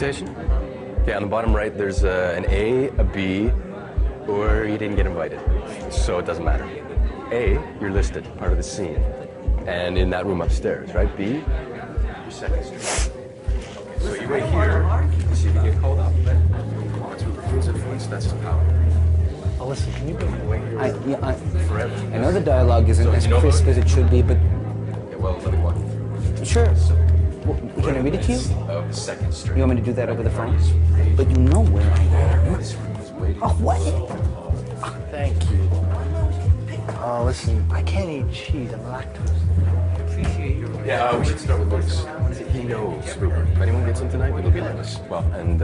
Station? Okay, on the bottom right, there's an A, a B, or you didn't get invited. So it doesn't matter. A, you're listed, part of the scene. And in that room upstairs, right? B, your second string. So you wait here to see if you get called up. That's what Rufus influence, that's his power. Oh, listen, can you go wait here Forever. I know the dialogue isn't as crisp as it should be, but Yeah, well, let me walk you through. sure. Well, can I read it to you? Of the second string. You want me to do that over the phone? But you know where I am. This room is waiting. Oh, what? Thank you. Oh, listen, I can't eat cheese. I'm lactose. Yeah, we should start with Lewis. He knows Rupert. If anyone gets him tonight, it'll be Lewis. Well, and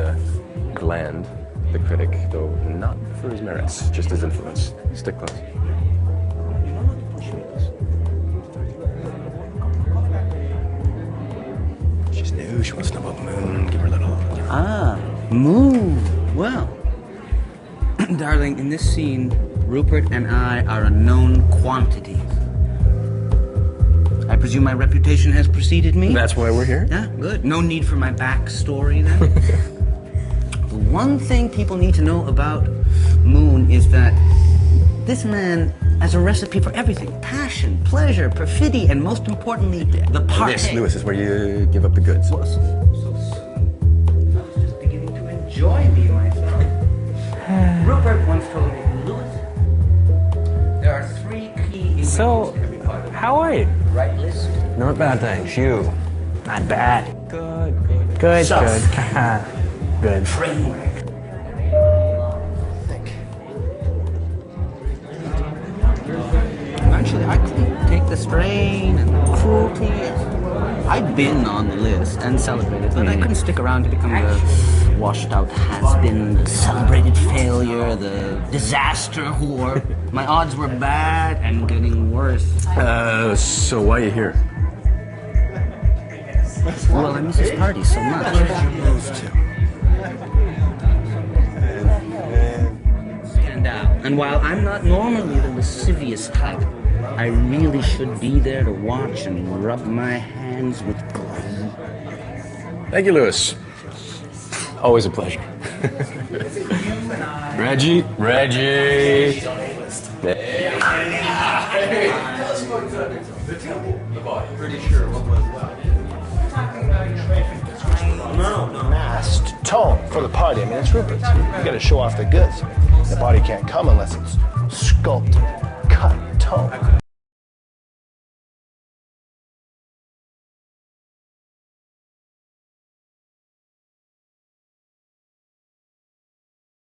Gland, the critic, though not for his merits, just his influence. Stick close. She's new. She wants to know about Moon. Give her a little. Ah, Moon. Well, darling, in this scene, Rupert and I are unknown quantities. I presume my reputation has preceded me? That's why we're here. Yeah, good. No need for my backstory then. The one thing people need to know about Moon is that this man has a recipe for everything. Passion, pleasure, perfidy, and most importantly, the party. This, Lewis, is where you give up the goods. So soon. I was just beginning to enjoy me myself. Rupert once told me, Lewis, there are 3 key ingredients So, to every part of the how are you? right list. Not bad, thanks. You? Not bad. Good, good. Good, good. Good. Framework. Actually, I couldn't take the strain and the cruelty. I'd been on the list and celebrated, but I couldn't stick around to become the washed-out has-been, the celebrated failure, the disaster whore. My odds were bad and getting worse. So why are you here? Well, I miss his party so much. Stand out. And while I'm not normally the lascivious type, I really should be there to watch and rub my hands with glee. Thank you, Lewis. Always a pleasure. Reggie. Masked tone for the party. I mean, it's Rupert's. You gotta show off the goods. The body can't come unless it's sculpted, cut, tone.